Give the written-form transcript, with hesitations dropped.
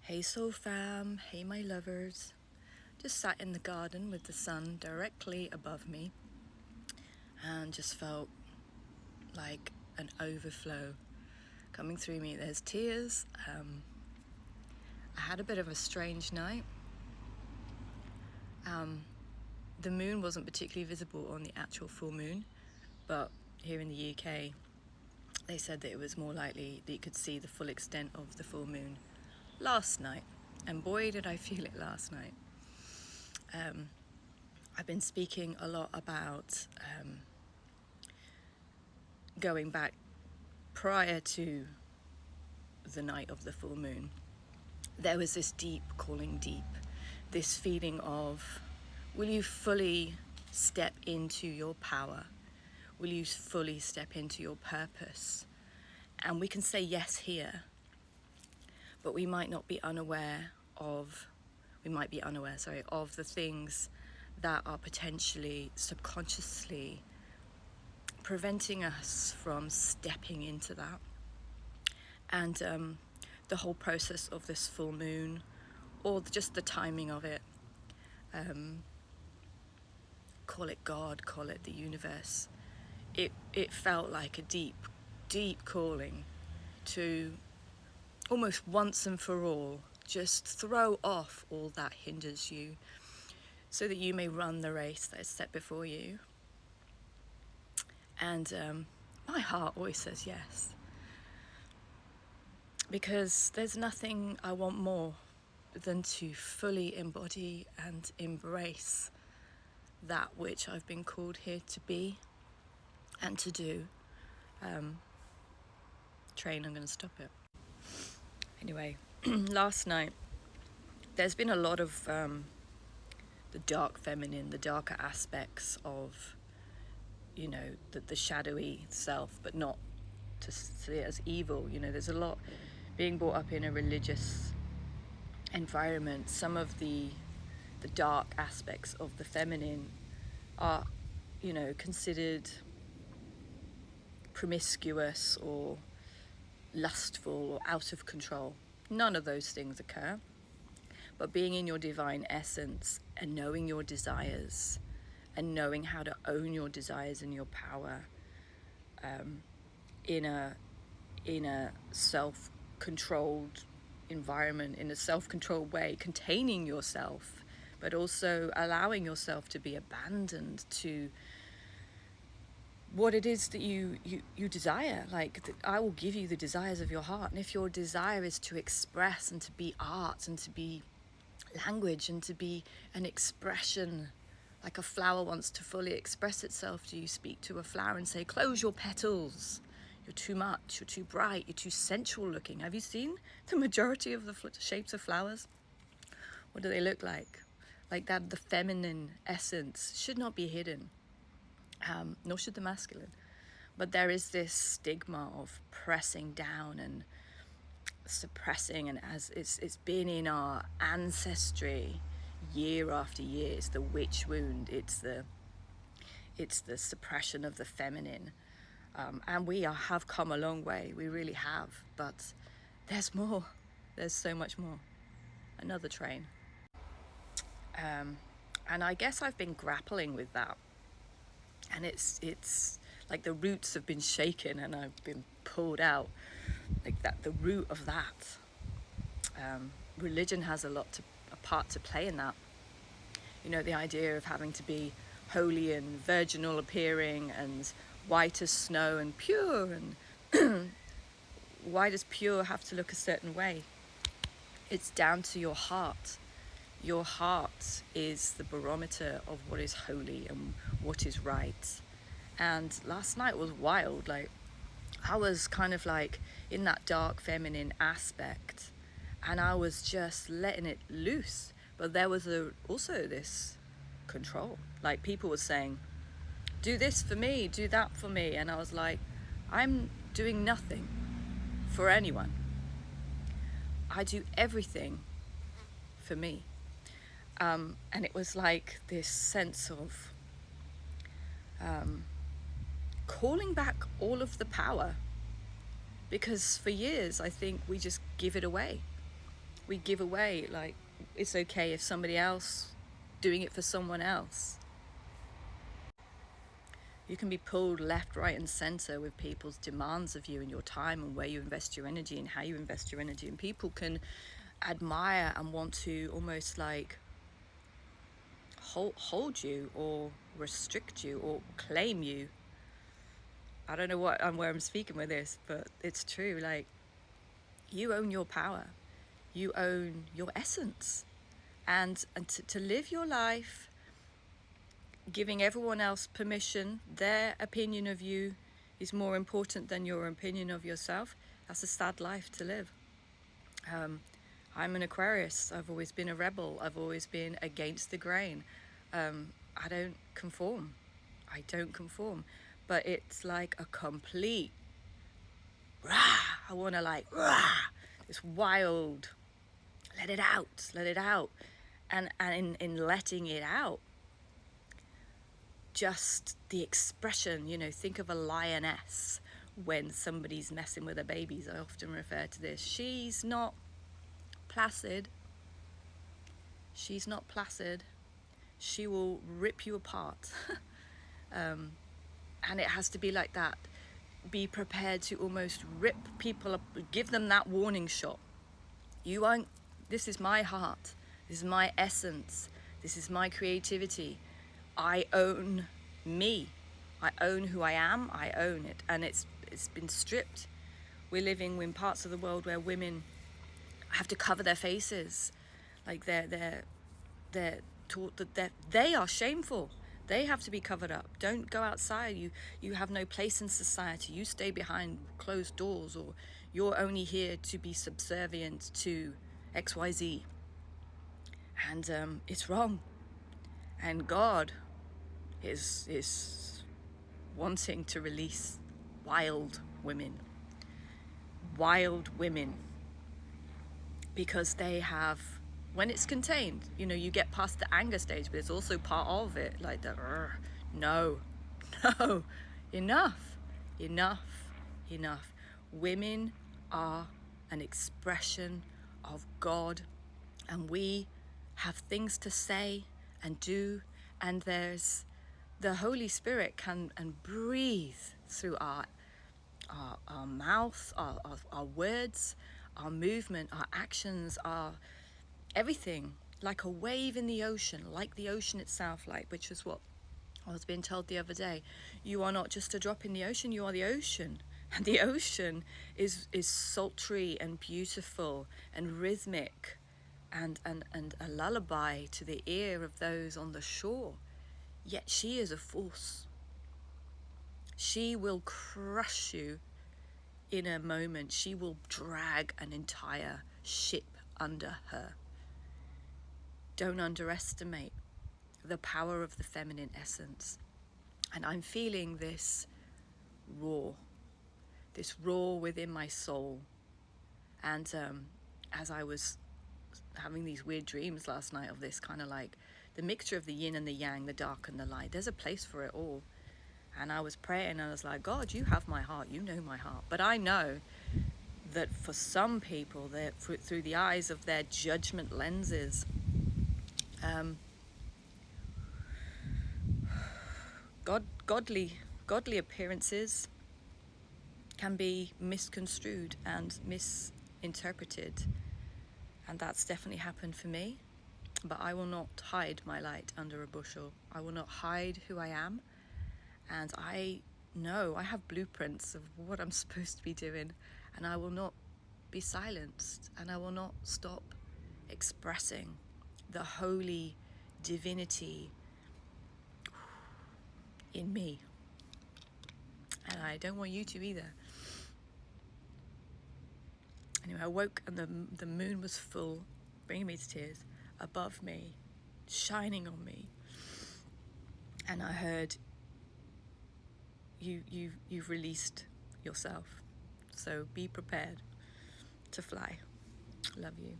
Hey soul fam, hey my lovers. Just sat in the garden with the sun directly above me and just felt like an overflow coming through me. There's tears. I had a bit of a strange night. The moon wasn't particularly visible on the actual full moon, but here in the UK they said that it was more likely that you could see the full extent of the full moon last night, and boy did I feel it last night. I've been speaking a lot about going back prior to the night of the full moon. There was this deep calling deep, this feeling of, will you fully step into your power? Will you fully step into your purpose? And we can say yes here, but we might be unaware of the things that are potentially subconsciously preventing us from stepping into that. And the whole process of this full moon, or just the timing of it, call it God, call it the universe, it felt like a deep calling to almost once and for all just throw off all that hinders you so that you may run the race that is set before you. And my heart always says yes, because there's nothing I want more than to fully embody and embrace that which I've been called here to be and to do. Train, I'm going to stop it. Anyway, last night there's been a lot of the dark feminine, the darker aspects of, the shadowy self, but not to see it as evil. There's a lot being brought up in a religious environment. Some of the dark aspects of the feminine are, considered promiscuous or lustful or out of control. None of those things occur. But being in your divine essence and knowing your desires and knowing how to own your desires and your power in a self-controlled environment, in a self-controlled way, containing yourself, but also allowing yourself to be abandoned to what it is that you desire. I will give you the desires of your heart. And if your desire is to express and to be art and to be language and to be an expression, like a flower wants to fully express itself, do you speak to a flower and say, close your petals, you're too much, you're too bright, you're too sensual looking? Have you seen the majority of the shapes of flowers? What do they look like? Like that, the feminine essence should not be hidden. Nor should the masculine. But there is this stigma of pressing down and suppressing, and as it's been in our ancestry year after year. It's the witch wound, it's the suppression of the feminine, and we have come a long way, we really have, but there's more, there's so much more. Another train. And I guess I've been grappling with that. And it's like the roots have been shaken and I've been pulled out. Like that, the root of that. Religion has a part to play in that. The idea of having to be holy and virginal appearing and white as snow and pure. And why does pure have to look a certain way? It's down to your heart. Your heart is the barometer of what is holy and what is right. And last night was wild. Like, I was kind of like in that dark feminine aspect, and I was just letting it loose. But there was also this control. Like, people were saying, do this for me, do that for me. And I was like, I'm doing nothing for anyone. I do everything for me. And it was like this sense of calling back all of the power, because for years I think we just give it away. we give away. Like, it's okay if somebody else doing it for someone else. You can be pulled left, right, and center with people's demands of you and your time and where you invest your energy and how you invest your energy. And people can admire and want to almost like hold you or restrict you or claim you. I don't know where I'm speaking with this, but it's true. Like, you own your power, you own your essence, and to live your life giving everyone else permission, their opinion of you is more important than your opinion of yourself. That's a sad life to live. I'm an Aquarius. I've always been a rebel. I've always been against the grain. I don't conform. I don't conform. But it's like a complete rah. I want to like rah. It's wild. Let it out. Let it out. And in letting it out, just the expression, think of a lioness when somebody's messing with her babies. I often refer to this. She's not placid. She's not placid. She will rip you apart. And it has to be like that. Be prepared to almost rip people up, give them that warning shot. This is my heart. This is my essence. This is my creativity. I own me. I own who I am. I own it. And it's been stripped. We're living in parts of the world where women have to cover their faces. Like they're taught that they are shameful. They have to be covered up. Don't go outside. You have no place in society. You stay behind closed doors, or you're only here to be subservient to XYZ. And it's wrong. And God is wanting to release wild women, because they have, when it's contained, you get past the anger stage, but it's also part of it, like the no, enough. Women are an expression of God, and we have things to say and do, and there's the Holy Spirit can and breathe through our mouth, our words, our movement, our actions, our everything, like a wave in the ocean, like the ocean itself, which is what I was being told the other day. You are not just a drop in the ocean, you are the ocean. And the ocean is sultry and beautiful and rhythmic and a lullaby to the ear of those on the shore. Yet she is a force. She will crush you in a moment. She will drag an entire ship under her. Don't underestimate the power of the feminine essence. And I'm feeling this roar within my soul. And as I was having these weird dreams last night of this kind of like the mixture of the yin and the yang, the dark and the light, there's a place for it all. And I was praying and I was like, God, you have my heart, you know my heart. But I know that for some people, that through the eyes of their judgment lenses, godly appearances can be misconstrued and misinterpreted. And that's definitely happened for me. But I will not hide my light under a bushel. I will not hide who I am. And I know I have blueprints of what I'm supposed to be doing. And I will not be silenced. And I will not stop expressing the holy divinity in me. And I don't want you to either. Anyway, I woke and the moon was full, bringing me to tears, above me, shining on me. And I heard, you've released yourself. So be prepared to fly. Love you.